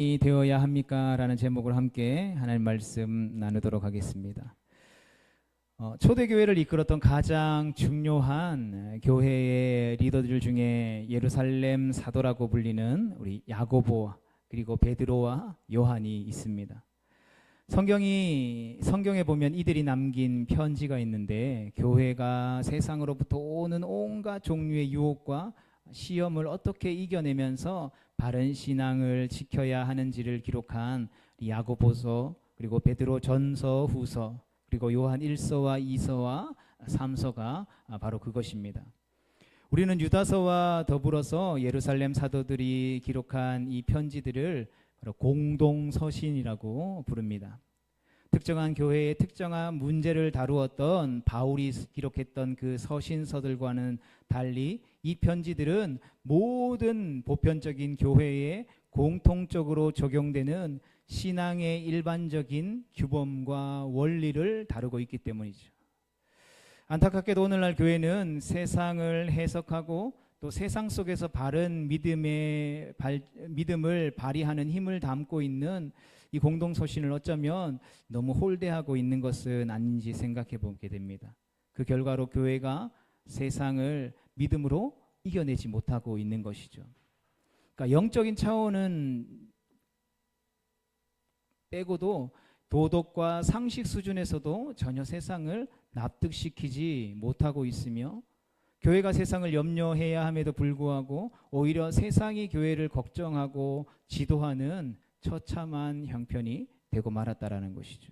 되어야 합니까? 라는 제목으로 함께 하나님 말씀 나누도록 하겠습니다. 초대교회를 이끌었던 가장 중요한 교회의 리더들 중에 예루살렘 사도라고 불리는 우리 야고보 그리고 베드로와 요한이 있습니다. 성경에 보면 이들이 남긴 편지가 있는데 교회가 세상으로부터 오는 온갖 종류의 유혹과 시험을 어떻게 이겨내면서 바른 신앙을 지켜야 하는지를 기록한 야고보서 그리고 베드로 전서 후서 그리고 요한 1서와 2서와 3서가 바로 그것입니다. 우리는 유다서와 더불어서 예루살렘 사도들이 기록한 이 편지들을 바로 공동서신이라고 부릅니다. 특정한 교회의 특정한 문제를 다루었던 바울이 기록했던 그 서신서들과는 달리 이 편지들은 모든 보편적인 교회에 공통적으로 적용되는 신앙의 일반적인 규범과 원리를 다루고 있기 때문이죠. 안타깝게도 오늘날 교회는 세상을 해석하고 또 세상 속에서 바른 믿음을 발휘하는 힘을 담고 있는 이 공동서신을 어쩌면 너무 홀대하고 있는 것은 아닌지 생각해 보게 됩니다. 그 결과로 교회가 세상을 믿음으로 이겨내지 못하고 있는 것이죠. 그러니까 영적인 차원은 빼고도 도덕과 상식 수준에서도 전혀 세상을 납득시키지 못하고 있으며 교회가 세상을 염려해야 함에도 불구하고 오히려 세상이 교회를 걱정하고 지도하는 처참한 형편이 되고 말았다라는 것이죠.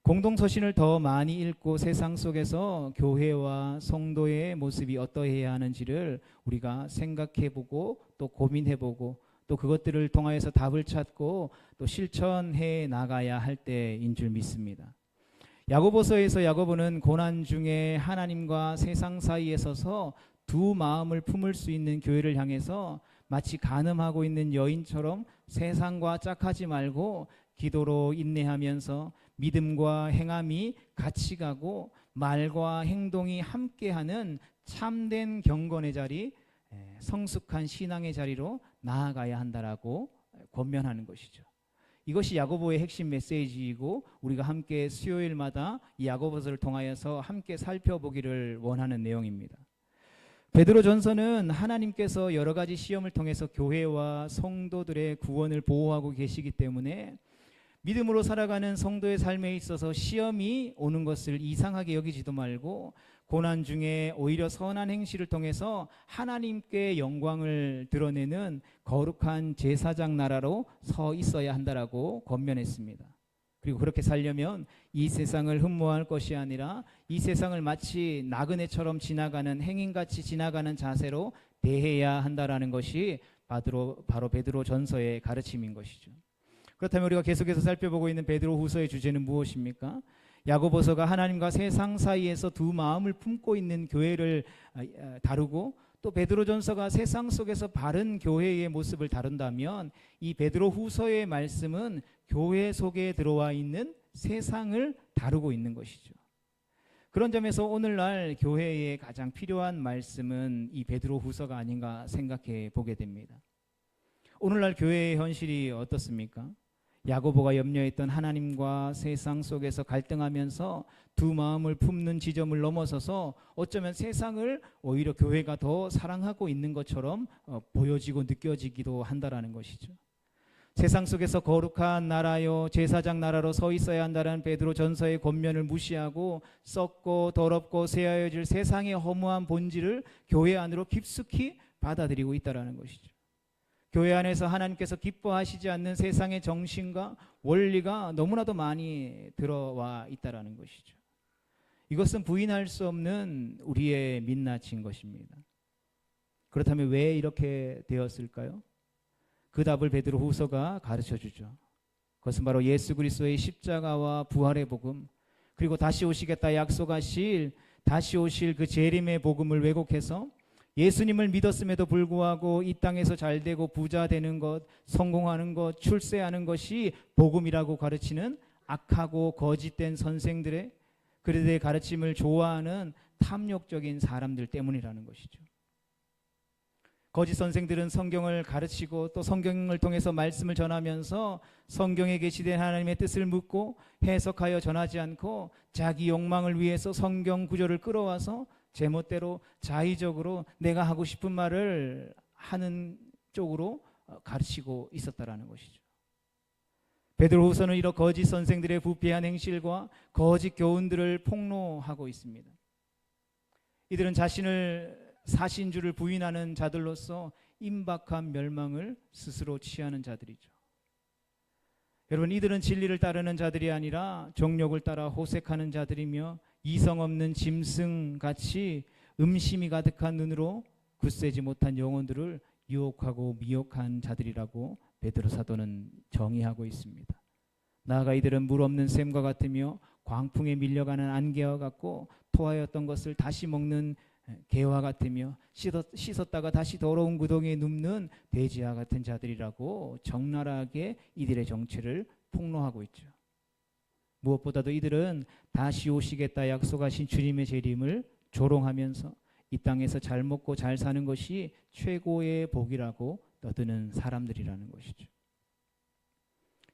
공동서신을 더 많이 읽고 세상 속에서 교회와 성도의 모습이 어떠해야 하는지를 우리가 생각해보고 또 고민해보고 또 그것들을 통하여서 답을 찾고 또 실천해 나가야 할 때인 줄 믿습니다. 야고보서에서 야고보는 고난 중에 하나님과 세상 사이에 서서 두 마음을 품을 수 있는 교회를 향해서 마치 간음하고 있는 여인처럼 세상과 짝하지 말고 기도로 인내하면서 믿음과 행함이 같이 가고 말과 행동이 함께하는 참된 경건의 자리, 성숙한 신앙의 자리로 나아가야 한다라고 권면하는 것이죠. 이것이 야고보의 핵심 메시지이고 우리가 함께 수요일마다 이 야고보서를 통하여서 함께 살펴보기를 원하는 내용입니다. 베드로 전서는 하나님께서 여러 가지 시험을 통해서 교회와 성도들의 구원을 보호하고 계시기 때문에 믿음으로 살아가는 성도의 삶에 있어서 시험이 오는 것을 이상하게 여기지도 말고 고난 중에 오히려 선한 행실을 통해서 하나님께 영광을 드러내는 거룩한 제사장 나라로 서 있어야 한다라고 권면했습니다. 그리고 그렇게 살려면 이 세상을 흠모할 것이 아니라 이 세상을 마치 나그네처럼 지나가는 행인같이 지나가는 자세로 대해야 한다라는 것이 바로 베드로 전서의 가르침인 것이죠. 그렇다면 우리가 계속해서 살펴보고 있는 베드로 후서의 주제는 무엇입니까? 야고보서가 하나님과 세상 사이에서 두 마음을 품고 있는 교회를 다루고 또 베드로 전서가 세상 속에서 바른 교회의 모습을 다룬다면 이 베드로 후서의 말씀은 교회 속에 들어와 있는 세상을 다루고 있는 것이죠. 그런 점에서 오늘날 교회에 가장 필요한 말씀은 이 베드로 후서가 아닌가 생각해 보게 됩니다. 오늘날 교회의 현실이 어떻습니까? 야고보가 염려했던 하나님과 세상 속에서 갈등하면서 두 마음을 품는 지점을 넘어서서 어쩌면 세상을 오히려 교회가 더 사랑하고 있는 것처럼 보여지고 느껴지기도 한다라는 것이죠. 세상 속에서 거룩한 나라요 제사장 나라로 서 있어야 한다는 베드로 전서의 권면을 무시하고 썩고 더럽고 쇠하여질 세상의 허무한 본질을 교회 안으로 깊숙이 받아들이고 있다라는 것이죠. 교회 안에서 하나님께서 기뻐하시지 않는 세상의 정신과 원리가 너무나도 많이 들어와 있다라는 것이죠. 이것은 부인할 수 없는 우리의 민낯인 것입니다. 그렇다면 왜 이렇게 되었을까요? 그 답을 베드로 후서가 가르쳐 주죠. 그것은 바로 예수 그리스도의 십자가와 부활의 복음 그리고 다시 오실 그 재림의 복음을 왜곡해서 예수님을 믿었음에도 불구하고 이 땅에서 잘되고 부자 되는 것, 성공하는 것, 출세하는 것이 복음이라고 가르치는 악하고 거짓된 선생들의 그들의 가르침을 좋아하는 탐욕적인 사람들 때문이라는 것이죠. 거짓 선생들은 성경을 가르치고 또 성경을 통해서 말씀을 전하면서 성경에 계시된 하나님의 뜻을 묻고 해석하여 전하지 않고 자기 욕망을 위해서 성경 구절을 끌어와서 제멋대로 자의적으로 내가 하고 싶은 말을 하는 쪽으로 가르치고 있었다라는 것이죠. 베드로후서는 이런 거짓 선생들의 부패한 행실과 거짓 교훈들을 폭로하고 있습니다. 이들은 자신을 사신주를 부인하는 자들로서 임박한 멸망을 스스로 취하는 자들이죠. 여러분, 이들은 진리를 따르는 자들이 아니라 정욕을 따라 호색하는 자들이며 이성 없는 짐승같이 음심이 가득한 눈으로 굳세지 못한 영혼들을 유혹하고 미혹한 자들이라고 베드로 사도는 정의하고 있습니다. 나아가 이들은 물 없는 샘과 같으며 광풍에 밀려가는 안개와 같고 토하였던 것을 다시 먹는 개와 같으며 씻었다가 다시 더러운 구덩이에 눕는 돼지와 같은 자들이라고 적나라하게 이들의 정체를 폭로하고 있죠. 무엇보다도 이들은 다시 오시겠다 약속하신 주님의 재림을 조롱하면서 이 땅에서 잘 먹고 잘 사는 것이 최고의 복이라고 떠드는 사람들이라는 것이죠.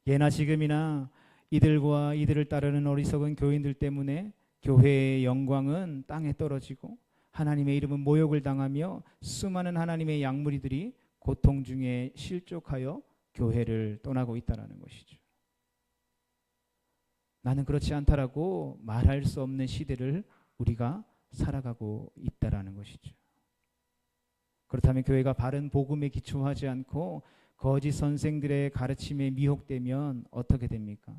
예나 지금이나 이들과 이들을 따르는 어리석은 교인들 때문에 교회의 영광은 땅에 떨어지고 하나님의 이름은 모욕을 당하며 수많은 하나님의 양무리들이 고통 중에 실족하여 교회를 떠나고 있다는 것이죠. 나는 그렇지 않다라고 말할 수 없는 시대를 우리가 살아가고 있다라는 것이죠. 그렇다면 교회가 바른 복음에 기초하지 않고 거짓 선생들의 가르침에 미혹되면 어떻게 됩니까?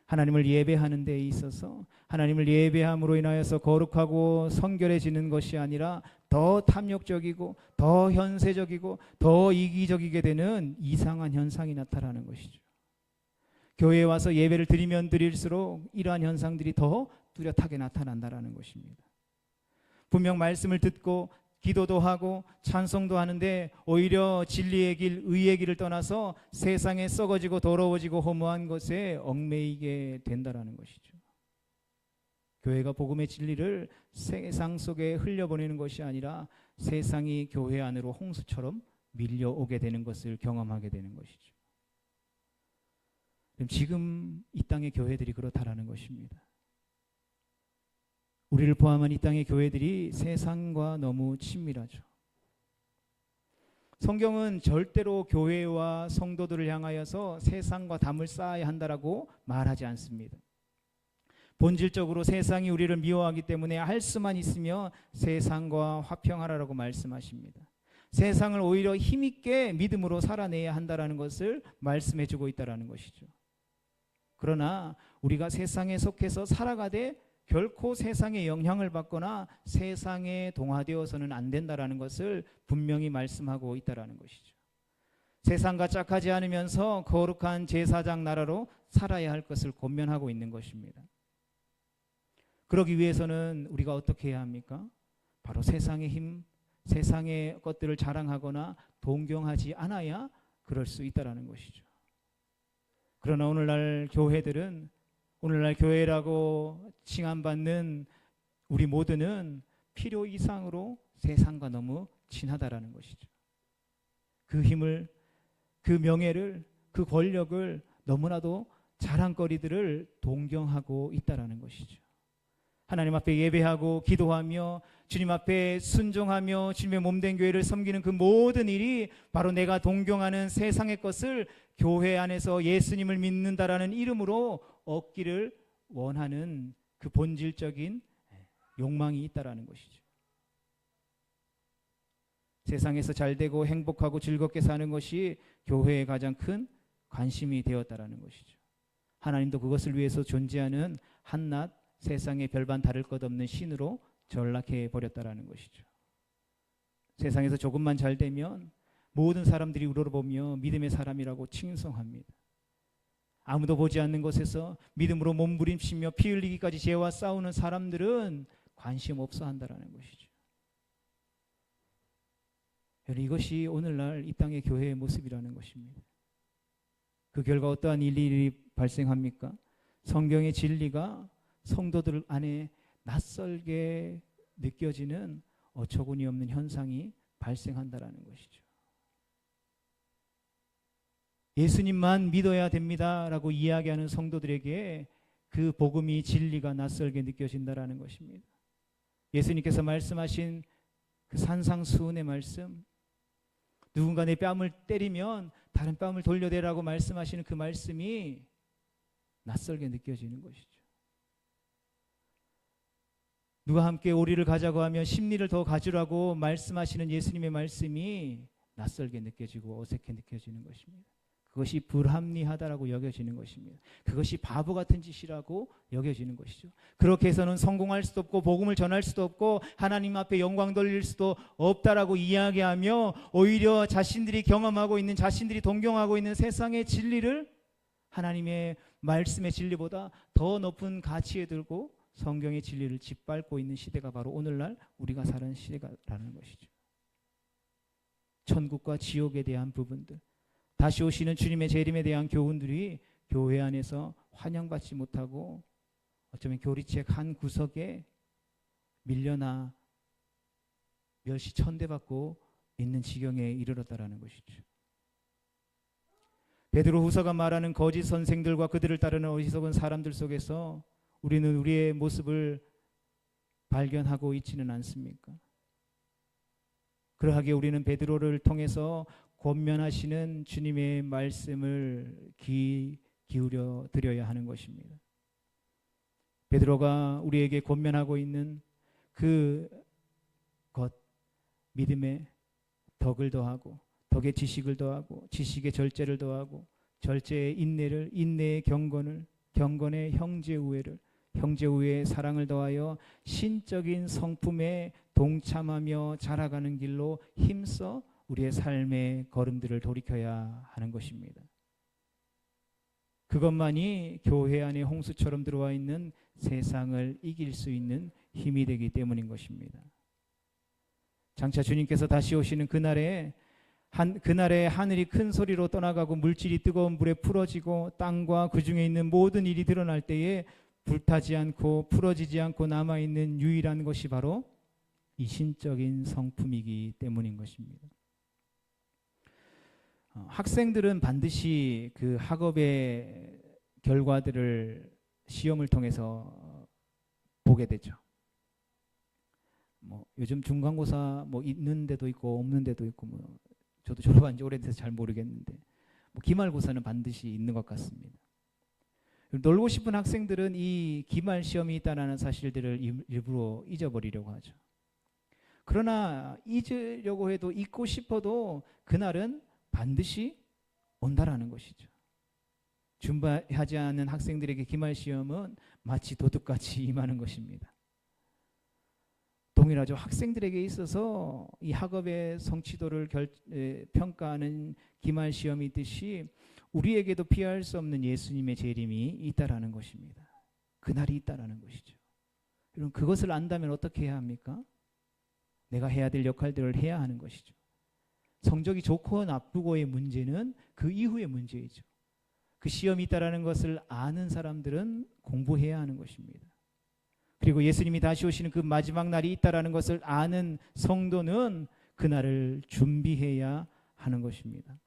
하나님을 예배하는 데에 있어서 하나님을 예배함으로 인하여서 거룩하고 성결해지는 것이 아니라 더 탐욕적이고 더 현세적이고 더 이기적이게 되는 이상한 현상이 나타나는 것이죠. 교회에 와서 예배를 드리면 드릴수록 이러한 현상들이 더 뚜렷하게 나타난다라는 것입니다. 분명 말씀을 듣고 기도도 하고 찬송도 하는데 오히려 진리의 길, 의의 길을 떠나서 세상에 썩어지고 더러워지고 허무한 것에 얽매이게 된다라는 것이죠. 교회가 복음의 진리를 세상 속에 흘려보내는 것이 아니라 세상이 교회 안으로 홍수처럼 밀려오게 되는 것을 경험하게 되는 것이죠. 지금 이 땅의 교회들이 그렇다라는 것입니다. 우리를 포함한 이 땅의 교회들이 세상과 너무 친밀하죠. 성경은 절대로 교회와 성도들을 향하여서 세상과 담을 쌓아야 한다라고 말하지 않습니다. 본질적으로 세상이 우리를 미워하기 때문에 할 수만 있으면 세상과 화평하라고 말씀하십니다. 세상을 오히려 힘있게 믿음으로 살아내야 한다라는 것을 말씀해주고 있다는 것이죠. 그러나 우리가 세상에 속해서 살아가되 결코 세상의 영향을 받거나 세상에 동화되어서는 안 된다라는 것을 분명히 말씀하고 있다라는 것이죠. 세상과 짝하지 않으면서 거룩한 제사장 나라로 살아야 할 것을 권면하고 있는 것입니다. 그러기 위해서는 우리가 어떻게 해야 합니까? 바로 세상의 힘, 세상의 것들을 자랑하거나 동경하지 않아야 그럴 수 있다라는 것이죠. 그러나 오늘날 교회들은 오늘날 교회라고 칭함받는 우리 모두는 필요 이상으로 세상과 너무 친하다라는 것이죠. 그 힘을, 그 명예를, 그 권력을 너무나도 자랑거리들을 동경하고 있다라는 것이죠. 하나님 앞에 예배하고 기도하며 주님 앞에 순종하며 주님의 몸된 교회를 섬기는 그 모든 일이 바로 내가 동경하는 세상의 것을 교회 안에서 예수님을 믿는다라는 이름으로 얻기를 원하는 그 본질적인 욕망이 있다라는 것이죠. 세상에서 잘되고 행복하고 즐겁게 사는 것이 교회의 가장 큰 관심이 되었다라는 것이죠. 하나님도 그것을 위해서 존재하는 한낱 세상에 별반 다를 것 없는 신으로 전락해 버렸다라는 것이죠. 세상에서 조금만 잘 되면 모든 사람들이 우러러보며 믿음의 사람이라고 칭송합니다. 아무도 보지 않는 곳에서 믿음으로 몸부림치며 피 흘리기까지 죄와 싸우는 사람들은 관심 없어 한다라는 것이죠. 여러분, 이것이 오늘날 이 땅의 교회의 모습이라는 것입니다. 그 결과 어떠한 일이 발생합니까? 성경의 진리가 성도들 안에 낯설게 느껴지는 어처구니 없는 현상이 발생한다라는 것이죠. 예수님만 믿어야 됩니다라고 이야기하는 성도들에게 그 복음이 진리가 낯설게 느껴진다라는 것입니다. 예수님께서 말씀하신 그 산상수훈의 말씀, 누군가 내 뺨을 때리면 다른 뺨을 돌려대라고 말씀하시는 그 말씀이 낯설게 느껴지는 것이죠. 누가 함께 오리를 가자고 하면 십리를 더 가지라고 말씀하시는 예수님의 말씀이 낯설게 느껴지고 어색해 느껴지는 것입니다. 그것이 불합리하다라고 여겨지는 것입니다. 그것이 바보 같은 짓이라고 여겨지는 것이죠. 그렇게 해서는 성공할 수도 없고 복음을 전할 수도 없고 하나님 앞에 영광 돌릴 수도 없다라고 이야기하며 오히려 자신들이 경험하고 있는, 자신들이 동경하고 있는 세상의 진리를 하나님의 말씀의 진리보다 더 높은 가치에 들고 성경의 진리를 짓밟고 있는 시대가 바로 오늘날 우리가 사는 시대라는 것이죠. 천국과 지옥에 대한 부분들, 다시 오시는 주님의 재림에 대한 교훈들이 교회 안에서 환영받지 못하고 어쩌면 교리책 한 구석에 밀려나 멸시천대받고 있는 지경에 이르렀다라는 것이죠. 베드로후서가 말하는 거짓 선생들과 그들을 따르는 어리석은 사람들 속에서 우리는 우리의 모습을 발견하고 있지는 않습니까? 그러하기에 우리는 베드로를 통해서 권면하시는 주님의 말씀을 귀 기울여 드려야 하는 것입니다. 베드로가 우리에게 권면하고 있는 그 것, 믿음의 덕을 더하고 덕의 지식을 더하고 지식의 절제를 더하고 절제의 인내를, 인내의 경건을, 경건의 형제 우애를, 형제 우애의 사랑을 더하여 신적인 성품에 동참하며 자라가는 길로 힘써 우리의 삶의 걸음들을 돌이켜야 하는 것입니다. 그것만이 교회 안에 홍수처럼 들어와 있는 세상을 이길 수 있는 힘이 되기 때문인 것입니다. 장차 주님께서 다시 오시는 그날에 하늘이 큰 소리로 떠나가고 물질이 뜨거운 물에 풀어지고 땅과 그 중에 있는 모든 일이 드러날 때에 불타지 않고 풀어지지 않고 남아있는 유일한 것이 바로 이 신적인 성품이기 때문인 것입니다. 학생들은 반드시 그 학업의 결과들을 시험을 통해서 보게 되죠. 요즘 중간고사 있는 데도 있고 없는 데도 있고 저도 졸업한 지 오래돼서 잘 모르겠는데 기말고사는 반드시 있는 것 같습니다. 놀고 싶은 학생들은 이 기말 시험이 있다는 사실들을 일부러 잊어버리려고 하죠. 그러나 잊으려고 해도 잊고 싶어도 그날은 반드시 온다라는 것이죠. 준비하지 않은 학생들에게 기말 시험은 마치 도둑같이 임하는 것입니다. 동일하죠. 학생들에게 있어서 이 학업의 성취도를 평가하는 기말 시험이 있듯이 우리에게도 피할 수 없는 예수님의 재림이 있다라는 것입니다. 그날이 있다라는 것이죠. 여러분, 그것을 안다면 어떻게 해야 합니까? 내가 해야 될 역할들을 해야 하는 것이죠. 성적이 좋고 나쁘고의 문제는 그 이후의 문제이죠. 그 시험이 있다라는 것을 아는 사람들은 공부해야 하는 것입니다. 그리고 예수님이 다시 오시는 그 마지막 날이 있다라는 것을 아는 성도는 그날을 준비해야 하는 것입니다.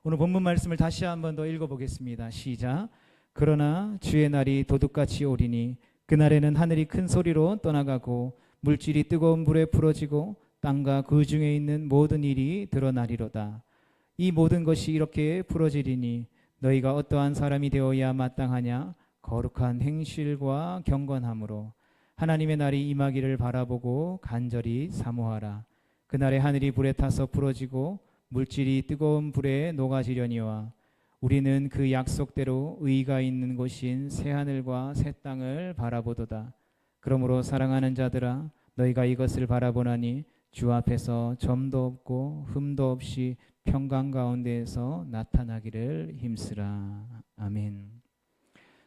오늘 본문 말씀을 다시 한번 더 읽어보겠습니다. 시작. 그러나 주의 날이 도둑같이 오리니 그날에는 하늘이 큰 소리로 떠나가고 물질이 뜨거운 불에 풀어지고 땅과 그 중에 있는 모든 일이 드러나리로다. 이 모든 것이 이렇게 풀어지리니 너희가 어떠한 사람이 되어야 마땅하냐? 거룩한 행실과 경건함으로 하나님의 날이 임하기를 바라보고 간절히 사모하라. 그날에 하늘이 불에 타서 풀어지고 물질이 뜨거운 불에 녹아지려니와 우리는 그 약속대로 의가 있는 곳인 새하늘과 새 땅을 바라보도다. 그러므로 사랑하는 자들아, 너희가 이것을 바라보나니 주 앞에서 점도 없고 흠도 없이 평강 가운데에서 나타나기를 힘쓰라. 아멘.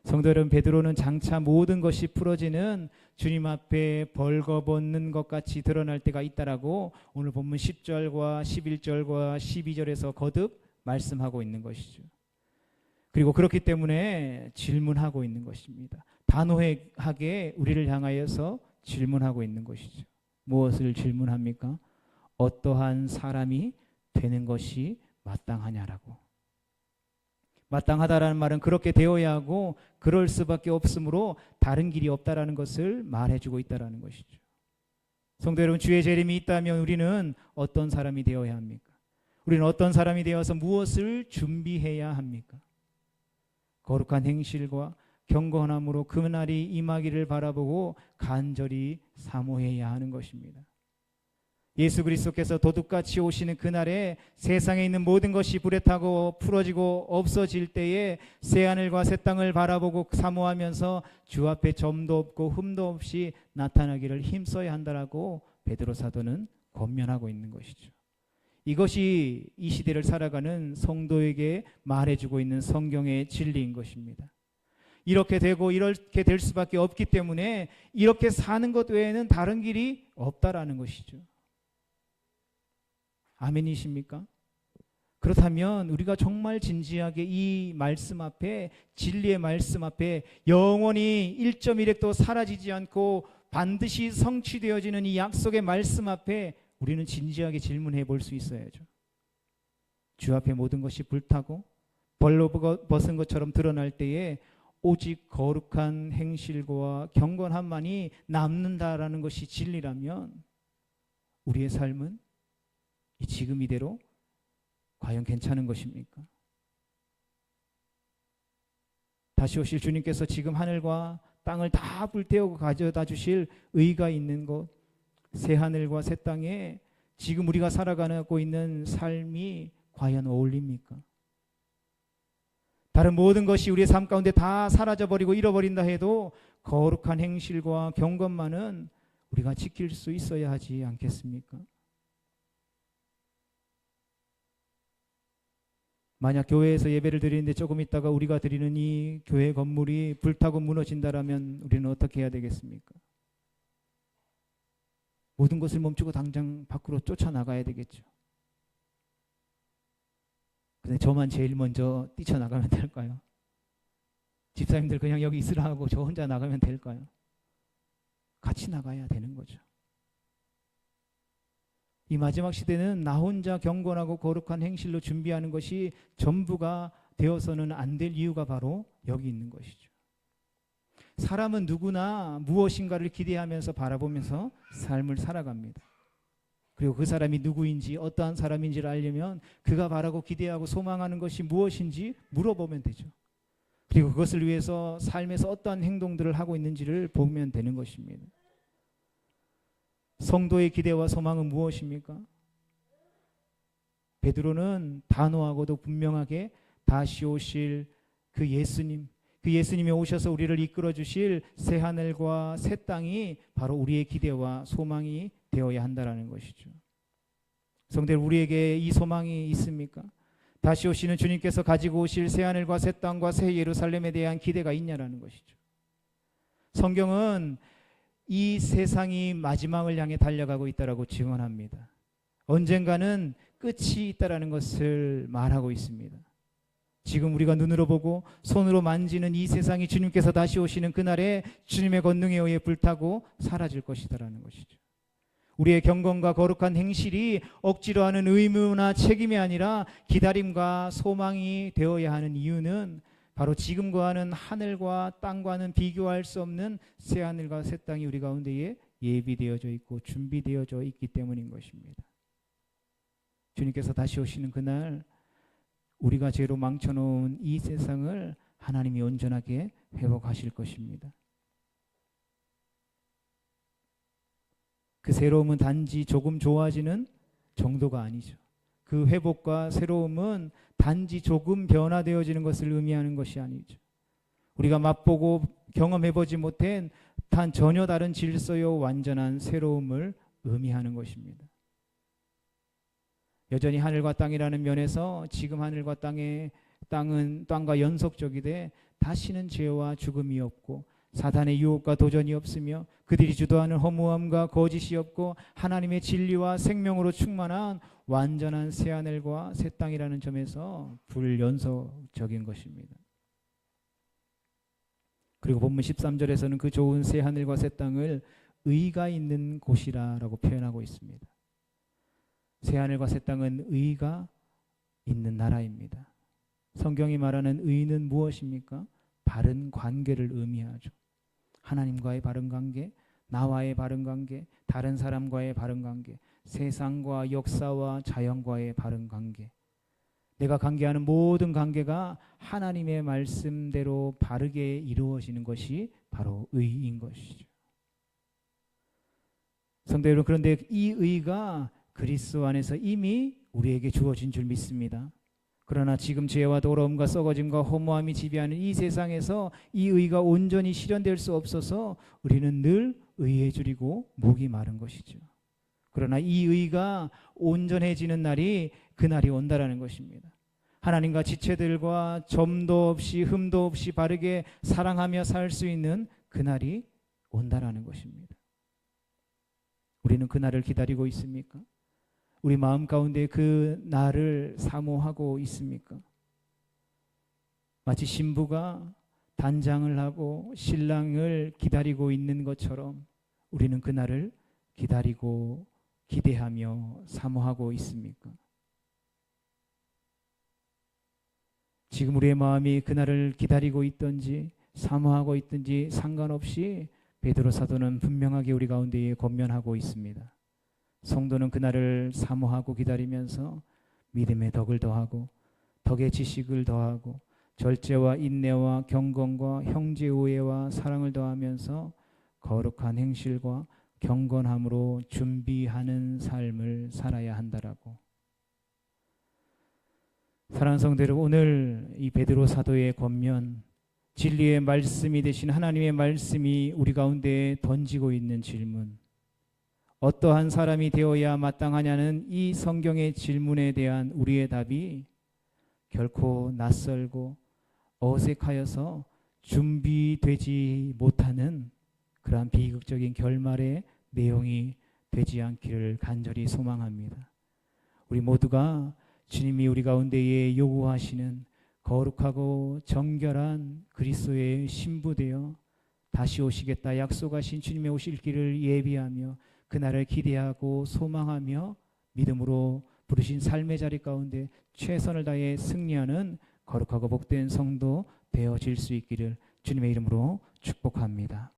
성도 여러분, 베드로는 장차 모든 것이 풀어지는 주님 앞에 벌거벗는 것 같이 드러날 때가 있다라고 오늘 본문 10절과 11절과 12절에서 거듭 말씀하고 있는 것이죠. 그리고 그렇기 때문에 질문하고 있는 것입니다. 단호하게 우리를 향하여서 질문하고 있는 것이죠. 무엇을 질문합니까? 어떠한 사람이 되는 것이 마땅하냐라고. 마땅하다라는 말은 그렇게 되어야 하고 그럴 수밖에 없으므로 다른 길이 없다라는 것을 말해주고 있다라는 것이죠. 성도 여러분, 주의 재림이 있다면 우리는 어떤 사람이 되어야 합니까? 우리는 어떤 사람이 되어서 무엇을 준비해야 합니까? 거룩한 행실과 경건함으로 그날이 임하기를 바라보고 간절히 사모해야 하는 것입니다. 예수 그리스도께서 도둑같이 오시는 그날에 세상에 있는 모든 것이 불에 타고 풀어지고 없어질 때에 새하늘과 새 땅을 바라보고 사모하면서 주 앞에 점도 없고 흠도 없이 나타나기를 힘써야 한다라고 베드로 사도는 권면하고 있는 것이죠. 이것이 이 시대를 살아가는 성도에게 말해주고 있는 성경의 진리인 것입니다. 이렇게 되고 이렇게 될 수밖에 없기 때문에 이렇게 사는 것 외에는 다른 길이 없다라는 것이죠. 아멘이십니까? 그렇다면 우리가 정말 진지하게 이 말씀 앞에, 진리의 말씀 앞에 영원히 1.1핵도 사라지지 않고 반드시 성취되어지는 이 약속의 말씀 앞에 우리는 진지하게 질문해 볼 수 있어야죠. 주 앞에 모든 것이 불타고 벌로 벗은 것처럼 드러날 때에 오직 거룩한 행실과 경건함만이 남는다라는 것이 진리라면 우리의 삶은 이 지금 이대로 과연 괜찮은 것입니까? 다시 오실 주님께서 지금 하늘과 땅을 다 불태우고 가져다 주실 의가 있는 곳, 새 하늘과 새 땅에 지금 우리가 살아가고 있는 삶이 과연 어울립니까? 다른 모든 것이 우리의 삶 가운데 다 사라져버리고 잃어버린다 해도 거룩한 행실과 경건만은 우리가 지킬 수 있어야 하지 않겠습니까? 만약 교회에서 예배를 드리는데 조금 있다가 우리가 드리는 이 교회 건물이 불타고 무너진다라면 우리는 어떻게 해야 되겠습니까? 모든 것을 멈추고 당장 밖으로 쫓아나가야 되겠죠. 근데 저만 제일 먼저 뛰쳐나가면 될까요? 집사님들 그냥 여기 있으라 하고 저 혼자 나가면 될까요? 같이 나가야 되는 거죠. 이 마지막 시대는 나 혼자 경건하고 거룩한 행실로 준비하는 것이 전부가 되어서는 안 될 이유가 바로 여기 있는 것이죠. 사람은 누구나 무엇인가를 기대하면서 바라보면서 삶을 살아갑니다. 그리고 그 사람이 누구인지 어떠한 사람인지를 알려면 그가 바라고 기대하고 소망하는 것이 무엇인지 물어보면 되죠. 그리고 그것을 위해서 삶에서 어떠한 행동들을 하고 있는지를 보면 되는 것입니다. 성도의 기대와 소망은 무엇입니까? 베드로는 단호하고도 분명하게 다시 오실 그 예수님, 그 예수님이 오셔서 우리를 이끌어 주실 새 하늘과 새 땅이 바로 우리의 기대와 소망이 되어야 한다는 것이죠. 성도들, 우리에게 이 소망이 있습니까? 다시 오시는 주님께서 가지고 오실 새 하늘과 새 땅과 새 예루살렘에 대한 기대가 있냐라는 것이죠. 성경은 이 세상이 마지막을 향해 달려가고 있다라고 증언합니다. 언젠가는 끝이 있다라는 것을 말하고 있습니다. 지금 우리가 눈으로 보고 손으로 만지는 이 세상이 주님께서 다시 오시는 그날에 주님의 권능에 의해 불타고 사라질 것이다라는 것이죠. 우리의 경건과 거룩한 행실이 억지로 하는 의무나 책임이 아니라 기다림과 소망이 되어야 하는 이유는 바로 지금과는 하늘과 땅과는 비교할 수 없는 새 하늘과 새 땅이 우리 가운데에 예비되어져 있고 준비되어져 있기 때문인 것입니다. 주님께서 다시 오시는 그날 우리가 죄로 망쳐놓은 이 세상을 하나님이 온전하게 회복하실 것입니다. 그 새로움은 단지 조금 좋아지는 정도가 아니죠. 그 회복과 새로움은 단지 조금 변화되어지는 것을 의미하는 것이 아니죠. 우리가 맛보고 경험해보지 못한 전혀 다른 질서요 완전한 새로움을 의미하는 것입니다. 여전히 하늘과 땅이라는 면에서 지금 하늘과 땅은 땅과 연속적이되 다시는 죄와 죽음이 없고 사단의 유혹과 도전이 없으며 그들이 주도하는 허무함과 거짓이 없고 하나님의 진리와 생명으로 충만한 완전한 새 하늘과 새 땅이라는 점에서 불연속적인 것입니다. 그리고 본문 13절에서는 그 좋은 새 하늘과 새 땅을 의가 있는 곳이라고 표현하고 있습니다. 새하늘과 새 땅은 의가 있는 나라입니다. 성경이 말하는 의는 무엇입니까? 바른 관계를 의미하죠. 하나님과의 바른 관계, 나와의 바른 관계, 다른 사람과의 바른 관계, 세상과 역사와 자연과의 바른 관계. 내가 관계하는 모든 관계가 하나님의 말씀대로 바르게 이루어지는 것이 바로 의인 것이죠. 성도 여러분, 그런데 이 의가 그리스도 안에서 이미 우리에게 주어진 줄 믿습니다. 그러나 지금 죄와 더러움과 썩어짐과 허무함이 지배하는 이 세상에서 이 의가 온전히 실현될 수 없어서 우리는 늘 의에 줄이고 목이 마른 것이죠. 그러나 이 의가 온전해지는 날이 그날이 온다라는 것입니다. 하나님과 지체들과 점도 없이 흠도 없이 바르게 사랑하며 살 수 있는 그날이 온다라는 것입니다. 우리는 그날을 기다리고 있습니까? 우리 마음 가운데 그 날을 사모하고 있습니까? 마치 신부가 단장을 하고 신랑을 기다리고 있는 것처럼 우리는 그 날을 기다리고 기대하며 사모하고 있습니까? 지금 우리의 마음이 그날을 기다리고 있든지 사모하고 있든지 상관없이 베드로 사도는 분명하게 우리 가운데에 권면하고 있습니다. 성도는 그날을 사모하고 기다리면서 믿음의 덕을 더하고 덕의 지식을 더하고 절제와 인내와 경건과 형제 우애와 사랑을 더하면서 거룩한 행실과 경건함으로 준비하는 삶을 살아야 한다라고. 사랑하는 성도 여러분, 오늘 이 베드로 사도의 권면, 진리의 말씀이 되신 하나님의 말씀이 우리 가운데 던지고 있는 질문, 어떠한 사람이 되어야 마땅하냐는 이 성경의 질문에 대한 우리의 답이 결코 낯설고 어색하여서 준비되지 못하는 그러한 비극적인 결말의 내용이 되지 않기를 간절히 소망합니다. 우리 모두가 주님이 우리 가운데에 요구하시는 거룩하고 정결한 그리스도의 신부되어 다시 오시겠다 약속하신 주님의 오실 길을 예비하며 그날을 기대하고 소망하며 믿음으로 부르신 삶의 자리 가운데 최선을 다해 승리하는 거룩하고 복된 성도 되어질 수 있기를 주님의 이름으로 축복합니다.